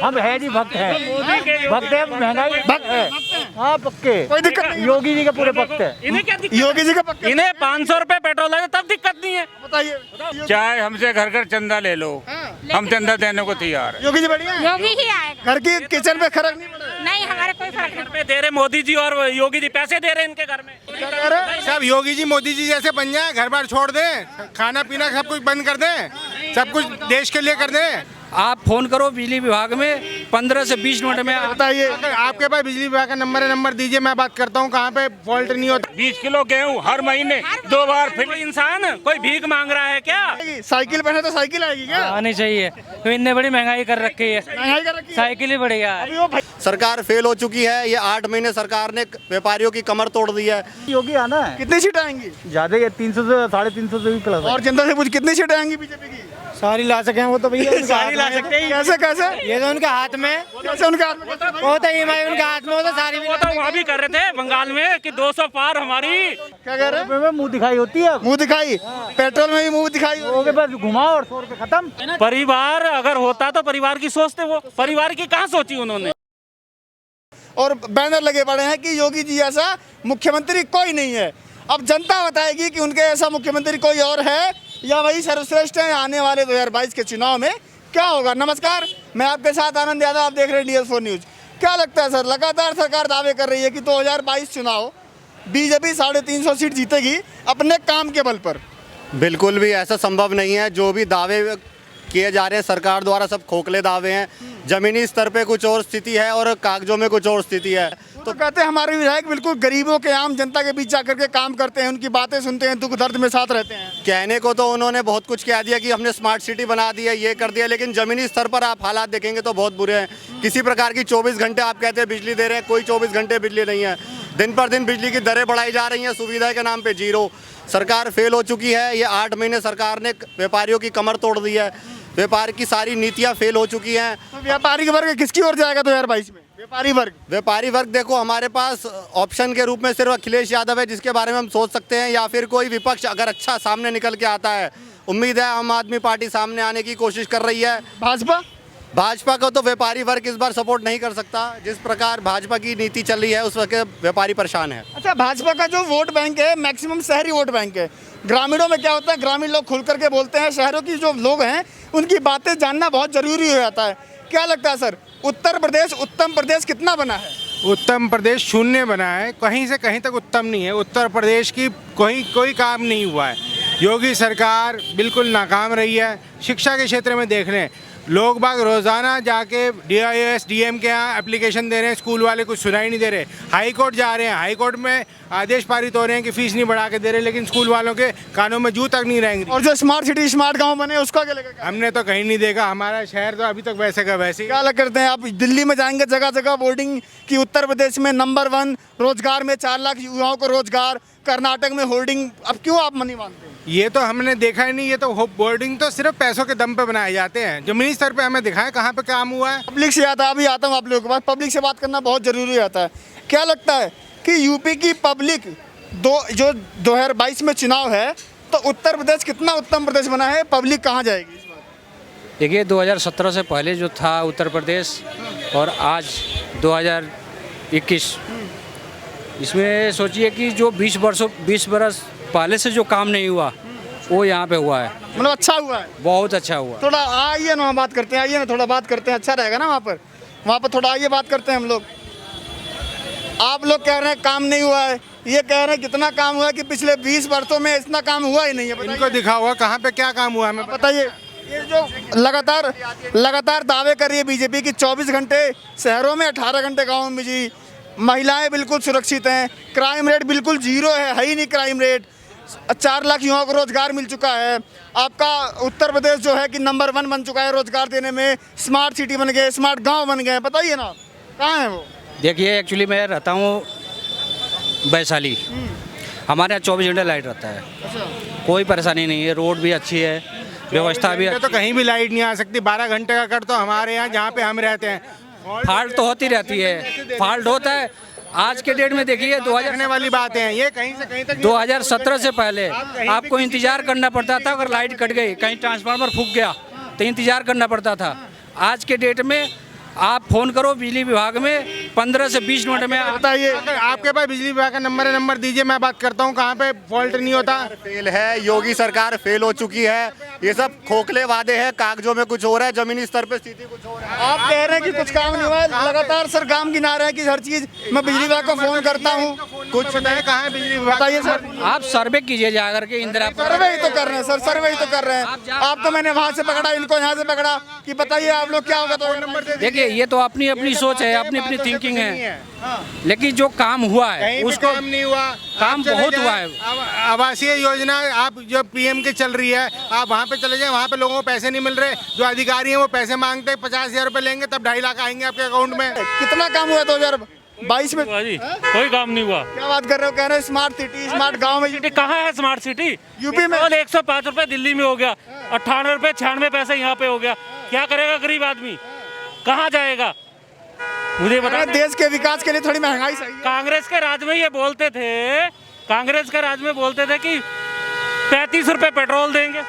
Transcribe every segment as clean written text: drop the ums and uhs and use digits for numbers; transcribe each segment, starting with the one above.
हम है जी भक्त है, भक्त है, महंगाई भक्त है। हाँ पक्के, कोई दिक्कत नहीं। योगी जी के पूरे भक्त है। इन्हें क्या दिक्कत? योगी जी का पक्का इन्हें 500 रुपए पेट्रोल लगे तब दिक्कत नहीं है। बताइए। चाहे हमसे घर घर चंदा ले लो, हम चंदा देने को तैयार है। योगी जी बढ़िया है? योगी ही आएगा। घर की किचन पे खर्च नहीं पड़ा? नहीं, हमारे कोई फर्क घर पे दे रहे मोदी जी और योगी जी पैसे दे रहे इनके घर में। क्या कह रहे हैं? सब योगी जी मोदी जी जैसे बन जाए, घर बार छोड़ दें, खाना पीना सब कुछ बंद कर दें, सब कुछ देश के लिए कर दें। आप फोन करो बिजली विभाग में, 15 से 20 मिनट में बताइए। अगर आपके पास बिजली विभाग का नंबर दीजिए, मैं बात करता हूँ कहाँ पे फॉल्ट नहीं होता। 20 किलो गेहूँ हर महीने 2 बार फिर कोई इंसान कोई भीख मांग रहा है क्या? साइकिल पे है तो साइकिल आएगी क्या? आनी चाहिए, तो इतने बड़ी महंगाई कर रखी है, महंगाई कर रखी है। साइकिल ही बढ़ेगा। अभी वो भाई सरकार फेल हो चुकी है। ये 8 महीने सरकार ने व्यापारियों की कमर तोड़ दी है। योगी आना है, कितनी सीट आएंगी? ज्यादा ही 300 से 350 से भी प्लस। और जनता से पूछ कितनी सीट आएंगी बीजेपी की? सारी ला सके वो तो भैया, सारी ला सकते हैं। कैसे कैसे? ये तो उनके हाथ में, कैसे उनके हाथ में? कैसे भाई? वो तो ईएमआई उनके हाथ में, वो तो सारी वो तो वहाँ भी कर रहे थे बंगाल में कि 200 पार हमारी। क्या कह रहे हैं? मुंह दिखाई होती है, मुंह दिखाई, पेट्रोल में भी मुंह दिखाई हो वो के पास घुमाओ और 100 रुपए खत्म। परिवार अगर होता तो परिवार की सोचते, वो परिवार की कहाँ सोची उन्होंने। और बैनर लगे पड़े हैं कि योगी जी ऐसा मुख्यमंत्री कोई नहीं है। अब जनता बताएगी कि उनके ऐसा मुख्यमंत्री कोई और है या वही सर्वश्रेष्ठ है। आने वाले 2022 के चुनाव में क्या होगा? नमस्कार, मैं आपके साथ आनंद यादव, आप देख रहे हैं DS4 न्यूज। क्या लगता है सर, लगातार सरकार दावे कर रही है कि 2022 चुनाव बीजेपी 350 सीट जीतेगी अपने काम के बल पर। बिल्कुल भी ऐसा संभव नहीं है। जो भी दावे किए जा रहे हैं सरकार द्वारा, सब खोखले दावे हैं। जमीनी स्तर पे कुछ और स्थिति है और कागजों में कुछ और स्थिति है। तो कहते हैं हमारे विधायक बिल्कुल गरीबों के, आम जनता के बीच जाकर के काम करते हैं, उनकी बातें सुनते हैं, दुख दर्द में साथ रहते हैं। कहने को तो उन्होंने बहुत कुछ कह दिया कि हमने स्मार्ट सिटी बना दी है, ये कर दिया, लेकिन जमीनी स्तर पर आप हालात देखेंगे तो बहुत बुरे हैं। किसी प्रकार की 24 घंटे आप कहते हैं बिजली दे रहे हैं, कोई 24 घंटे बिजली नहीं है। दिन पर दिन बिजली की दरें बढ़ाई जा रही हैं, सुविधा के नाम पे जीरो। सरकार फेल हो चुकी है। ये 8 महीने सरकार ने व्यापारियों की कमर तोड़ दी है। व्यापार की सारी नीतियाँ फेल हो चुकी हैं। तो व्यापारी वर्ग किसकी ओर जाएगा 2022 में? व्यापारी वर्ग देखो, हमारे पास ऑप्शन के रूप में सिर्फ अखिलेश यादव है जिसके बारे में हम सोच सकते हैं, या फिर कोई विपक्ष अगर अच्छा सामने निकल के आता है। उम्मीद है आम आदमी पार्टी सामने आने की कोशिश कर रही है। भाजपा को तो व्यापारी वर्ग इस बार सपोर्ट नहीं कर सकता। जिस प्रकार भाजपा की नीति चल रही है उस वक्त व्यापारी परेशान है। अच्छा, भाजपा का जो वोट बैंक है मैक्सिमम शहरी वोट बैंक है। ग्रामीणों में क्या होता है, ग्रामीण लोग खुल करके बोलते हैं, शहरों की जो लोग हैं उनकी बातें जानना बहुत जरूरी हो जाता है। क्या लगता है सर, उत्तर प्रदेश उत्तम प्रदेश कितना बना है? उत्तम प्रदेश शून्य बना है, कहीं से कहीं तक उत्तम नहीं है। उत्तर प्रदेश की कोई काम नहीं हुआ है। योगी सरकार बिल्कुल नाकाम रही है। शिक्षा के क्षेत्र में देख लें, लोग बाग रोज़ाना जाके DIS DM के यहाँ एप्लीकेशन दे रहे हैं, स्कूल वाले कुछ सुनाई नहीं दे रहे। हाई कोर्ट जा रहे हैं, हाई कोर्ट में आदेश पारित हो रहे हैं कि फीस नहीं बढ़ा के दे रहे, लेकिन स्कूल वालों के कानों में जू तक नहीं रहेंगे। और जो स्मार्ट सिटी स्मार्ट गांव बने उसका क्या लगेगा? हमने तो कहीं नहीं देखा। हमारा शहर तो अभी तक वैसे का वैसे ही। क्या लग करते हैं आप? दिल्ली में जाएंगे, जगह जगह बोर्डिंग की, उत्तर प्रदेश में नंबर 1 रोजगार में 4 लाख युवाओं को रोजगार, कर्नाटक में होर्डिंग। अब क्यों आप नहीं मानते? ये तो हमने देखा ही नहीं। ये तो बोर्डिंग तो सिर्फ पैसों के दम पे बनाए जाते हैं। जमीनी स्तर पे हमें दिखाएं कहाँ पे काम हुआ है। पब्लिक से आता, अभी आता हूँ आप लोगों के पास। पब्लिक से बात करना बहुत जरूरी आता है। क्या लगता है कि यूपी की पब्लिक जो 2022 में चुनाव है तो उत्तर प्रदेश कितना उत्तम प्रदेश बना है, पब्लिक कहाँ जाएगी इस बार? देखिए 2017 से पहले जो था उत्तर प्रदेश और आज 2021, इसमें सोचिए कि जो 20 बरस पहले से जो काम नहीं हुआ वो यहाँ पे हुआ है। मतलब अच्छा हुआ है, बहुत अच्छा हुआ। थोड़ा आइए ना बात करते हैं, आइए ना थोड़ा बात करते हैं, अच्छा रहेगा ना वहाँ पर थोड़ा आइए बात करते हैं हम लोग। आप लोग कह रहे हैं काम नहीं हुआ है, ये कह रहे हैं कितना काम हुआ है कि पिछले 20 वर्षों में इतना काम हुआ ही नहीं है। इनको दिखा हुआ कहाँ पे क्या काम हुआ है, बताइए। ये जो लगातार दावे कर रही है बीजेपी की 24 घंटे शहरों में, 18 घंटे गाँव में जी, महिलाएं बिल्कुल सुरक्षित हैं, क्राइम रेट बिल्कुल जीरो है ही नहीं क्राइम रेट, 4 लाख युवाओं को रोजगार मिल चुका है। आपका उत्तर प्रदेश जो है कि नंबर 1 बन चुका है रोजगार देने में, स्मार्ट सिटी बन गए, स्मार्ट गांव बन गए। बताइए ना कहाँ है वो? देखिए एक्चुअली मैं रहता हूँ वैशाली, हमारे यहाँ 24 घंटे लाइट रहता है, कोई परेशानी नहीं है, रोड भी अच्छी है, व्यवस्था भी। तो कहीं भी लाइट नहीं आ सकती। 12 घंटे का कर तो हमारे यहाँ जहाँ पे हम रहते हैं फॉल्ट तो होती रहती है, फॉल्ट होता है। आज के डेट में देखिए 2000 वाली बात है, ये कहीं से कहीं तक 2017 से पहले आपको इंतजार करना पड़ता था। अगर लाइट कट गई, कहीं ट्रांसफार्मर फूक गया तो इंतजार करना पड़ता था। आज के डेट में आप फोन करो बिजली विभाग में 15 से 20 मिनट में बताइए। अगर आपके पास बिजली विभाग का नंबर दीजिए, मैं बात करता हूँ कहाँ पे फॉल्ट नहीं होता। फेल है, योगी सरकार फेल हो चुकी है। ये सब खोखले वादे हैं, कागजों में कुछ हो रहा है, जमीनी स्तर पे स्थिति कुछ हो रहा है। आप कह रहे हैं कि कुछ काम नहीं हुआ है, लगातार सर काम गिना रहे हैं कि हर चीज मैं बिजली विभाग को फोन करता हूँ। कुछ बताए कहाँ है बिजली विभाग? बताइए सर। आप सर्वे कीजिए जा करके इंदिरा सर्वे ही तो कर रहे हैं सर, सर्वे ही तो कर रहे हैं। आप तो मैंने वहाँ से पकड़ा, इनको यहाँ से पकड़ा कि बताइए आप लोग क्या होगा, तो नंबर दे। देखिए ये तो अपनी अपनी सोच है, अपनी अपनी थिंकिंग है, लेकिन जो काम हुआ है कहीं उसको काम नहीं हुआ, काम आप चले बहुत जाएं, हुआ है। आवासीय योजना आप जो पीएम की चल रही है, आप वहाँ पे चले जाएं, वहाँ पे लोगों को पैसे नहीं मिल रहे। जो अधिकारी हैं वो पैसे मांगते हैं, 50,000 रुपए लेंगे तब 2.5 लाख आएंगे आपके अकाउंट में। कितना काम हुआ 2022 में? जी कोई काम नहीं हुआ। क्या बात कर रहे हो? कह रहे हैं स्मार्ट सिटी, स्मार्ट गांव में। सिटी कहाँ है स्मार्ट सिटी? यूपी में। 105 रुपए दिल्ली में हो गया, 98 रुपए 96 पैसे यहाँ पे हो गया। क्या करेगा गरीब आदमी, कहाँ जाएगा? मुझे बता। देश के विकास के लिए थोड़ी महंगाई सही है। कांग्रेस के राज में ये बोलते थे, कांग्रेस के राज में बोलते थे कि 35 रुपए पेट्रोल देंगे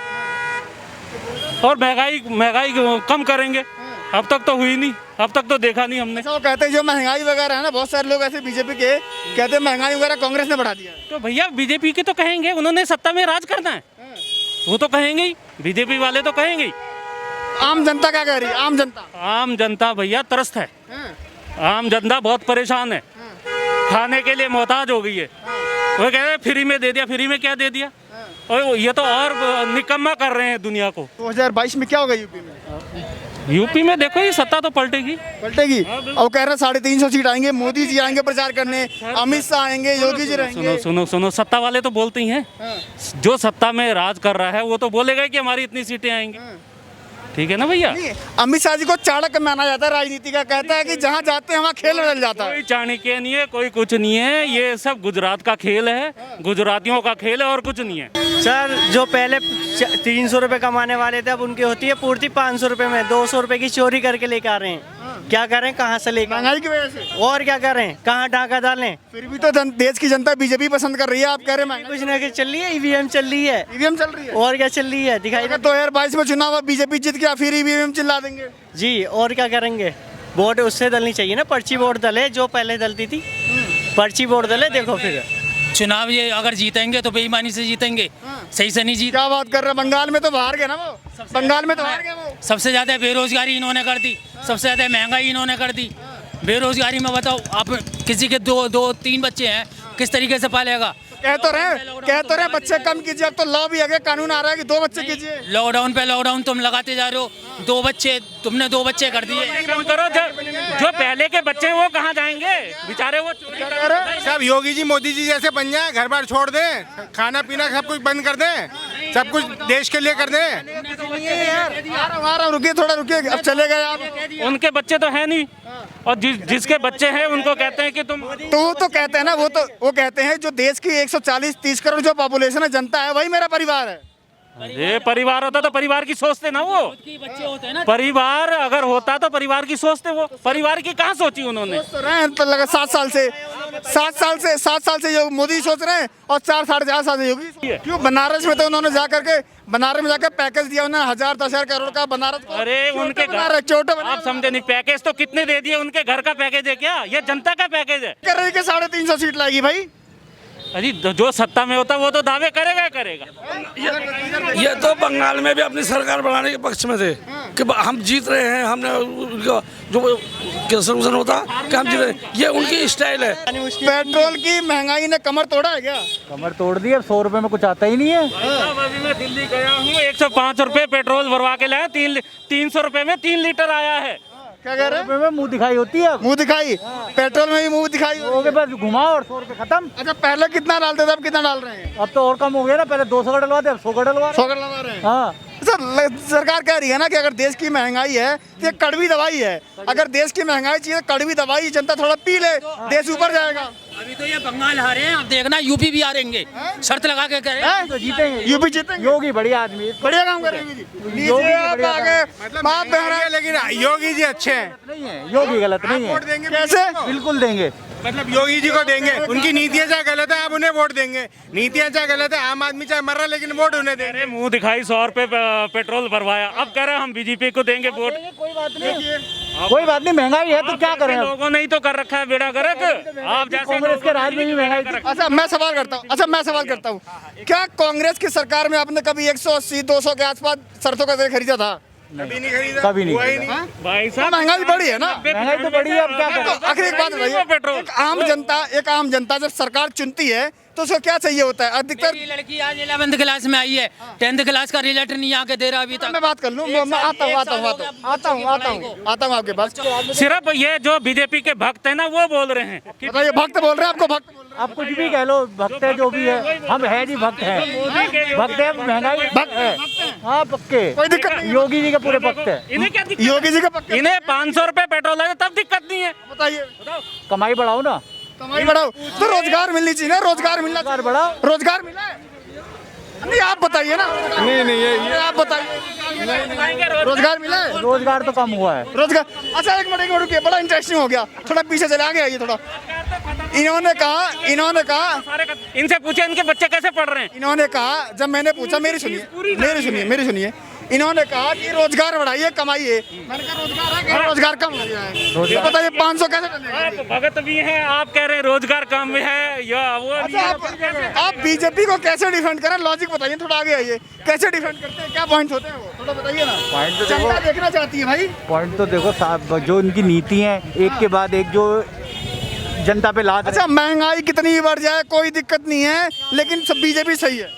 और महंगाई कम करेंगे। अब तक तो हुई नहीं, अब तक तो देखा नहीं हमने। ऐसा वो कहते हैं जो महंगाई वगैरह है ना, बहुत सारे लोग ऐसे बीजेपी के कहते हैं महंगाई वगैरह कांग्रेस ने बढ़ा दिया है। तो भैया बीजेपी के तो कहेंगे, उन्होंने सत्ता में राज करना है, वो तो कहेंगे ही, बीजेपी वाले तो कहेंगे ही। आम जनता क्या कह रही है? आम जनता, आम जनता भैया त्रस्त है, आम जनता बहुत परेशान है, खाने के लिए मोहताज हो गई है। वो कह रहे हैं फ्री में दे दिया, फ्री में क्या दे दिया? और ये तो और निकम्मा कर रहे हैं दुनिया को। 2022 में क्या होगा यूपी में? यूपी में देखो ये सत्ता तो पलटेगी। पलटेगी। और कह रहे हैं 350 सीट आएंगे, मोदी जी आएंगे प्रचार करने, अमित शाह आएंगे, योगी जी रहेंगे। सुनो सुनो सुनो, सत्ता वाले तो बोलते ही हैं, जो सत्ता में राज कर रहा है वो तो बोलेगा कि हमारी इतनी सीटें आएंगी। ठीक है ना भैया? अमित शाह जी को चाणक्य माना जाता है राजनीति का, कहता है कि जहाँ जाते हैं वहाँ खेल बदल जाता है। कोई चाणक्य नहीं है, कोई कुछ नहीं है, ये सब गुजरात का खेल है, गुजरातियों का खेल है और कुछ नहीं है। सर जो पहले 300 रुपए कमाने वाले थे अब उनकी होती है पूर्ति 500 रुपए में। 200 रुपए की चोरी करके लेके आ रहे हैं। क्या करें, कहाँ से लेकर? महंगाई की वजह से। और क्या करें, कहाँ डाका डालें? फिर भी तो देश की जनता बीजेपी पसंद कर रही है, आप कह रहे हैं कुछ ना कुछ चल रही है, ईवीएम चल रही है। ईवीएम चल रही है। और क्या चल रही है दिखाई अगर 2022 में चुनाव बीजेपी जीत गया फिर ईवीएम चिल्ला देंगे जी। और क्या करेंगे, वोट उससे डलनी चाहिए ना, पर्ची वोट डले जो पहले डलती थी, पर्ची वोट डले। देखो फिर चुनाव ये अगर जीतेंगे तो बेईमानी से जीतेंगे, सही से नहीं जीत। क्या बात कर रहे हैं? बंगाल में तो बाहर गए ना वो, बंगाल में तो हार गए वो। सबसे ज्यादा बेरोजगारी इन्होंने कर दी, सबसे ज्यादा महंगाई इन्होंने कर दी। बेरोजगारी में बताओ, आप किसी के दो तीन बच्चे हैं, किस तरीके से पालेगा? कह तो रहे बच्चे कम कीजिए, अब तो लॉ भी आगे कानून आ रहा है कि 2 बच्चे कीजिए। लॉकडाउन पे लॉकडाउन तुम लगाते जा रहे हो, 2 बच्चे तुमने 2 बच्चे कर दिए। करो, जो पहले के बच्चे हैं वो कहाँ जाएंगे बेचारे? वो चोरी कर रहे हैं। सब योगी जी मोदी जी जैसे बन जाए, घर बार छोड़ दें, खाना पीना सब कुछ बंद कर दें, सब कुछ देश के लिए कर दें। रुकिए थोड़ा, रुकिए, अब चले गए आप। उनके बच्चे तो है नहीं, और जिसके बच्चे हैं उनको कहते हैं कि तुम तो कहते हैं ना, वो कहते हैं जो देश की 140-30 करोड़ जो पॉपुलेशन है, जनता है, वही मेरा परिवार है। ये परिवार होता तो परिवार की सोचते ना, वो परिवार अगर होता तो परिवार की सोचते, वो परिवार की कहाँ सोची उन्होंने? तो लगा 7 साल से जो मोदी सोच रहे हैं और 4-4.5 साल से योगी। क्यों? बनारस में तो उन्होंने बनारस में जाकर पैकेज दिया उन्होंने 1000-10,000 करोड़ का बनारस को। अरे उनके घर आप समझे नहीं, पैकेज तो कितने दे दिए? उनके घर का पैकेज है क्या? ये जनता का पैकेज है। कर रही कि 350 सीट लाएगी भाई। अजी जो सत्ता में होता वो तो दावे करेगा। ये तो बंगाल में भी अपनी सरकार बनाने के पक्ष में थे कि हम जीत रहे हैं, हमने जो सोल्यूशन होता कि हम जीत रहे हैं, ये उनकी स्टाइल है। पेट्रोल की महंगाई ने कमर तोड़ा है क्या? कमर तोड़ दी, अब 100 रुपए में कुछ आता ही नहीं है। अभी मैं दिल्ली गया हूँ, 105 रुपए पेट्रोल भरवा के लाया, 300 रुपए में 3 लीटर आया है। क्या कह रहे हैं? मुंह दिखाई होती है, मुंह दिखाई, पेट्रोल में भी मुंह दिखाई के पास घुमाओ और 100 रुपए खत्म। अच्छा, पहले कितना डालते थे, अब कितना डाल रहे हैं? अब तो और कम हो गया ना, पहले 200 का डलवाते, अब 100 का डलवा 100 का डलवा रहे हैं। हाँ सर, सरकार कह रही है ना कि अगर देश की महंगाई है तो ये कड़वी दवाई है। अगर देश की महंगाई चाहिए तो कड़वी दवाई जनता थोड़ा पी ले, देश ऊपर जाएगा। अभी तो ये बंगाल हारे हैं, अब देखना यूपी भी हारेंगे, शर्त लगा के करें तो जीतेंगे। यूपी जीतेंगे। योगी बढ़िया आदमी, बढ़िया काम करेंगे। लेकिन योगी जी अच्छे हैं, नहीं है योगी गलत नहीं है। वोट देंगे कैसे? बिल्कुल देंगे, मतलब योगी जी को देंगे। उनकी नीतियाँ चाहे गलत है, आप उन्हें वोट देंगे। नीतियाँ चाहे गलत है, आम आदमी चाहे मर रहा है, लेकिन वोट उन्हें देंगे। अरे मुंह दिखाई 100 रुपए पेट्रोल भरवाया, अब कह रहे हैं हम बीजेपी को देंगे वोट। कोई बात नहीं। कोई बात नहीं, महंगाई है तो क्या करें। लोगों ने ही तो कर रखा है बेड़ा गर्क। आप जैसे कांग्रेस के राज में भी महंगाई। अच्छा मैं सवाल करता हूँ, क्या कांग्रेस की सरकार में आपने कभी 180-200 के आसपास सरसों का तेल खरीदा था? कभी नहीं खरीदा, कभी नहीं। भाई साहब महंगाई बढ़ी है ना। महंगाई तो बढ़ी है, अब क्या करें। तो आखिर एक बात बताइए, एक आम जनता जब सरकार चुनती है तो उसको क्या चाहिए होता है? अधिकतर मेरी लड़की आज 11th क्लास में आई है, 10th क्लास का रिजल्ट नहीं आके दे रहा अभी तक। मैं बात कर लूँ, मैं आता हूँ आपके पास। सिर्फ ये जो बीजेपी के भक्त है ना वो बोल रहे हैं कि बताइए, भक्त बोल रहे हैं आपको? भक्त बोल रहे हैं? आप कुछ भी कह लो, भक्त है जो भी है, हम है नहीं भक्त है, भक्त है, महंगाई भक्त है। हाँ पक्के, कोई दिक्कत नहीं। योगी जी का पूरे भक्त है। इन्हें क्या दिक्कत? योगी जी का पक्का। इन्हें 500 रुपए पेट्रोल है तब दिक्कत नहीं है। बताइए, कमाई बढ़ाओ ना, कमाई बढ़ाओ तो रोजगार मिलनी चाहिए ना, रोजगार मिलना रोजगार बढ़ाओ। रोजगार मिला है? नहीं आप बताइए ना। नहीं ये आप बताइए, रोजगार मिला है? रोजगार तो कम हुआ है। रोजगार, अच्छा एक मिनट रुकिए, बड़ा इंटरेस्टिंग हो गया, थोड़ा पीछे चले आगे आइए थोड़ा। इन्होंने कहा इनसे पूछे इनके बच्चे कैसे पढ़ रहे हैं। इन्होंने कहा, जब मैंने पूछा, मेरी सुनिए, इन्होंने कहा कि रोजगार बढ़ाइए, कमाइए। मैंने कहा रोजगार है क्या? रोजगार कम हो गया है। ये बताइए 500 कैसे चलेगा? आप भगत भी हैं, आप कह रहे हैं रोजगार कम है या वो। अच्छा आप बीजेपी को कैसे डिफेंड करें? लॉजिक बताइए, थोड़ा आगे आइए, कैसे डिफेंड करते हैं, क्या पॉइंट होते हैं वो थोड़ा बताइए ना। पॉइंट तो जनता देखना चाहती है भाई। पॉइंट तो देखो साहब, जो इनकी नीति है एक के बाद एक जो जनता पे लाद। अच्छा महंगाई कितनी भी बढ़ जाए कोई दिक्कत नहीं है, लेकिन सब बीजेपी सही है।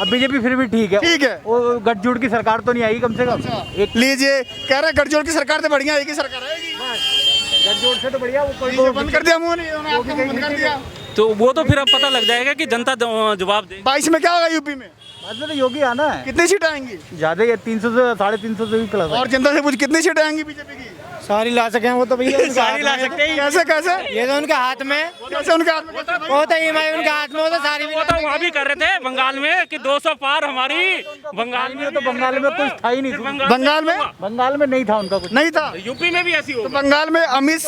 अब बीजेपी फिर भी ठीक है। ठीक है, वो गठजोड़ की सरकार तो नहीं आएगी कम से कम। एक लीजिए, कह रहे गठजोड़ की सरकार से बढ़िया एक ही सरकार आएगी। गठजोड़ से तो बढ़िया वो कोई बंद कर दिया मुंह, नहीं आपको बंद कर दिया तो वो तो फिर अब पता लग जाएगा कि जनता जवाब दे। 22 में क्या होगा यूपी में? बाद में तो योगी आना है। कितनी सीटें आएंगी? ज्यादा ही 300 से 350 से भी प्लस। और जनता से पूछ कितनी सीटें आएंगी बीजेपी की? सारी ला सके वो तो भैया, सारी ला सकते हैं। कैसे ये तो उनके हाथ में, कैसे उनके हाथ में? वो तो ईएमआई उनके हाथ में, वो तो सारी वो तो वहाँ भी कर रहे थे बंगाल में कि 200 पार हमारी। बंगाल में तो बंगाल में कुछ था ही नहीं। बंगाल में नहीं था उनका कुछ, नहीं था। यूपी में भी ऐसी हो। तो बंगाल में अमित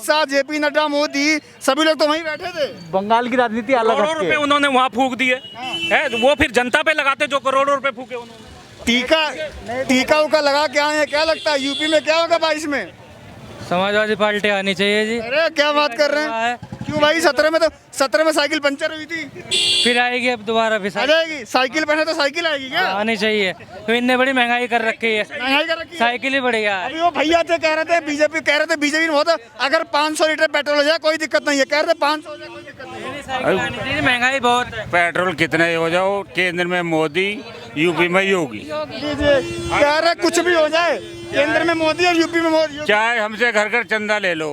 शाह, जेपी नड्डा, मोदी सभी लोग तो वहीं बैठे थे। बंगाल की राजनीति अलग करोड़ों रुपए उन्होंने वहाँ फूक दिए है, वो फिर जनता पे लगाते जो करोड़ों रुपए फूके उन्होंने। टीका उका लगा के आए हैं, क्या लगता है यूपी में क्या होगा 22 में? समाजवादी पार्टी आनी चाहिए जी। अरे क्या बात कर रहे हैं, क्यों भाई? 17 में साइकिल पंचर हुई थी, फिर आएगी अब दोबारा भी आ जाएगी। साइकिल पहने तो साइकिल आएगी क्या? आनी चाहिए, तो इतने बड़ी महंगाई कर रखी है, महंगाई कर रखी है। साइकिल ही बढ़ेगा। अभी वो भैया थे कह रहे थे बीजेपी में बहुत, अगर 500 लीटर पेट्रोल हो जाए कोई दिक्कत नहीं है, कह रहे थे 500 हो जाए कोई दिक्कत नहीं है। महंगाई बहुत है। पेट्रोल कितने हो जाओ, केंद्र में मोदी, यूपी में योगी। कह रहे कुछ भी हो जाए, केंद्र में मोदी और यूपी में मोदी। चाहे हमसे घर घर चंदा ले लो,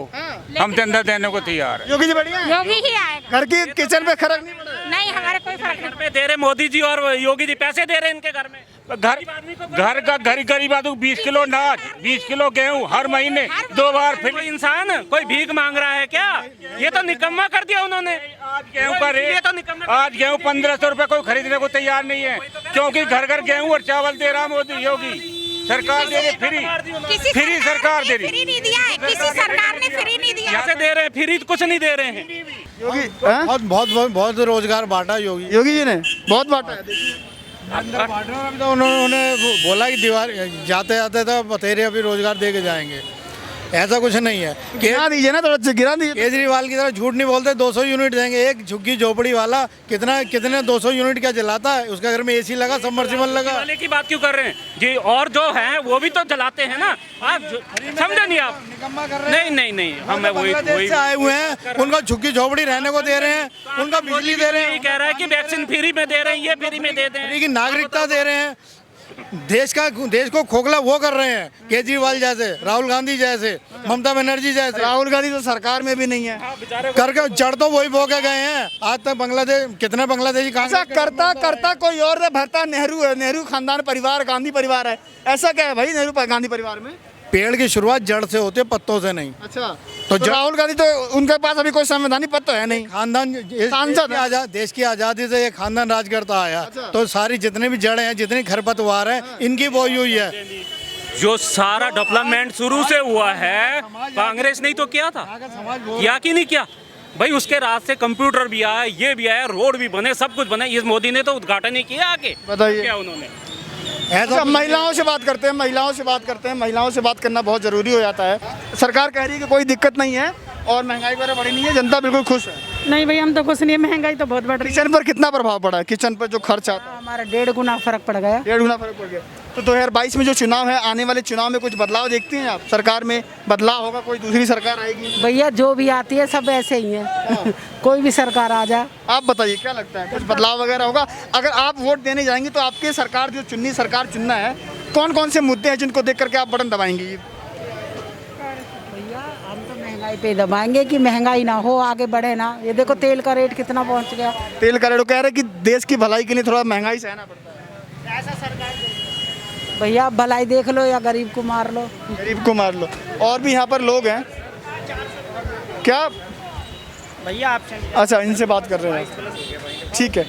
हम चंदा देने को तैयार है। योगी जी बढ़िया है? योगी ही आएगा। घर की किचन पे खर्च नहीं पड़ा? नहीं, हमारे कोई फर्क नहीं। पे दे रहे मोदी जी और योगी जी, पैसे दे रहे हैं इनके घर में। घर का गरीब आदमी 20 किलो अनाज, 20 किलो गेहूँ हर महीने 2 बार। फिर कोई इंसान कोई भीख मांग रहा है क्या? ये तो निकम्मा कर दिया उन्होंने। आज गेहूँ का रेट, आज गेहूँ 1500 रुपए कोई खरीदने को तैयार नहीं है, क्योंकि घर घर गेहूँ और चावल दे रहा मोदी योगी। सरकार दे रही फ्री सरकार दे रही। फ्री नहीं दिया है, किसी सरकार ने फ्री नहीं दिया। कैसे दे रहे हैं? फ्री कुछ नहीं दे रहे हैं। योगी बहुत रोजगार बांटा योगी जी ने बहुत बांटा है। तो उन्होंने बोला कि दीवार जाते जाते तो बतेरे अभी रोजगार दे के जाएंगे, ऐसा कुछ नहीं है। गिरा दीजिए ना, थोड़ा गिरा दीजिए। केजरीवाल की तरह झूठ नहीं बोलते, 200 यूनिट देंगे। एक झुग्गी झोपड़ी वाला कितने 200 यूनिट क्या जलाता है? उसका घर में एसी लगा, सबमर्सिबल लगा। वाले की बात क्यों कर रहे हैं जी? और जो है वो भी तो जलाते हैं ना, आप समझे नहीं आप? नहीं, हम वही से आए हुए हैं, उनका झुग्गी झोपड़ी रहने को दे रहे हैं, उनका बिजली दे रहे हैं। कह रहा है कि वैक्सीन फ्री में दे रहे हैं, ये फ्री में दे दें, की नागरिकता दे रहे हैं। देश को खोखला वो कर रहे हैं, केजरीवाल जैसे, राहुल गांधी जैसे, ममता बनर्जी जैसे। राहुल गांधी तो सरकार में भी नहीं है, करके जड़ तो वही बोके गए हैं। आज तक बांग्लादेश, कितने बांग्लादेशी ऐसा करता कोई और भरता नेहरू है, नेहरू खानदान परिवार, गांधी परिवार है। ऐसा क्या है भाई नेहरू गांधी परिवार में? पेड़ की शुरुआत जड़ से होती है, पत्तों से नहीं। अच्छा, तो राहुल गांधी तो उनके पास अभी कोई संवैधानिक पद तो है नहीं, खानदान देश की आजादी से ये खानदान राज करता आया। तो सारी जितने भी जड़ हैं, जितनी खरपतवार है, इनकी बोई हुई है। जो सारा डेवलपमेंट शुरू से हुआ है कांग्रेस ने तो किया था, किया कि नहीं किया भाई? उसके राज से कंप्यूटर भी आया, ये भी आया, रोड भी बने, सब कुछ बने। इस मोदी ने तो उद्घाटन ही किया आके, बताइए क्या उन्होंने? अच्छा, महिलाओं से बात करते हैं, महिलाओं से बात करना बहुत ज़रूरी हो जाता है। सरकार कह रही है कि कोई दिक्कत नहीं है और महंगाई वगैरह बढ़ी नहीं है, जनता बिल्कुल खुश है। नहीं भाई, हम तो कुछ नहीं है, महंगाई तो बहुत बढ़ रही है। किचन पर कितना प्रभाव पड़ा है? किचन पर जो खर्च आता है हमारा 1.5 गुना फर्क पड़ गया। 1.5 गुना फर्क पड़ गया। तो 2022 में जो चुनाव है, आने वाले चुनाव में कुछ बदलाव देखती हैं आप? सरकार में बदलाव होगा, कोई दूसरी सरकार आएगी? भैया जो भी आती है सब ऐसे ही है। कोई भी सरकार आ जाए। आप बताइए क्या लगता है, कुछ बदलाव वगैरह होगा? अगर आप वोट देने जाएंगे तो आपकी सरकार जो सरकार चुनना है, कौन कौन से मुद्दे हैं जिनको देख करके आप बटन दबाएंगे? भैया हम तो महंगाई पे दबाएंगे कि महंगाई ना हो, आगे बढ़े ना। ये देखो तेल का रेट कितना पहुंच गया। तेल का रेट कह रहे कि देश की भलाई के लिए थोड़ा महंगाई सहना पड़ता है। ऐसा सरकार भैया भलाई देख लो या गरीब को मार लो। गरीब को मार लो। और भी यहाँ पर लोग हैं क्या भैया आप अच्छा, इनसे बात कर रहे हैं, ठीक है।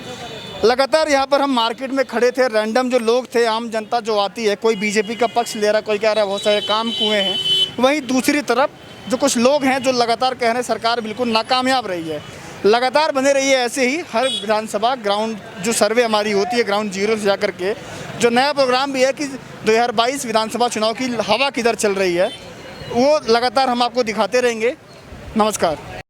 लगातार यहाँ पर हम मार्केट में खड़े थे, रैंडम जो लोग थे, आम जनता जो आती है, कोई बीजेपी का पक्ष ले रहा, कोई कह रहा है बहुत सारे काम कुएं हैं। वहीं दूसरी तरफ जो कुछ लोग हैं जो लगातार कह रहे हैं सरकार बिल्कुल नाकामयाब रही है। लगातार बने रही है ऐसे ही, हर विधानसभा ग्राउंड जो सर्वे हमारी होती है ग्राउंड जीरो से जाकर के, जो नया प्रोग्राम भी है कि 2022 विधानसभा चुनाव की हवा किधर चल रही है, वो लगातार हम आपको दिखाते रहेंगे। नमस्कार।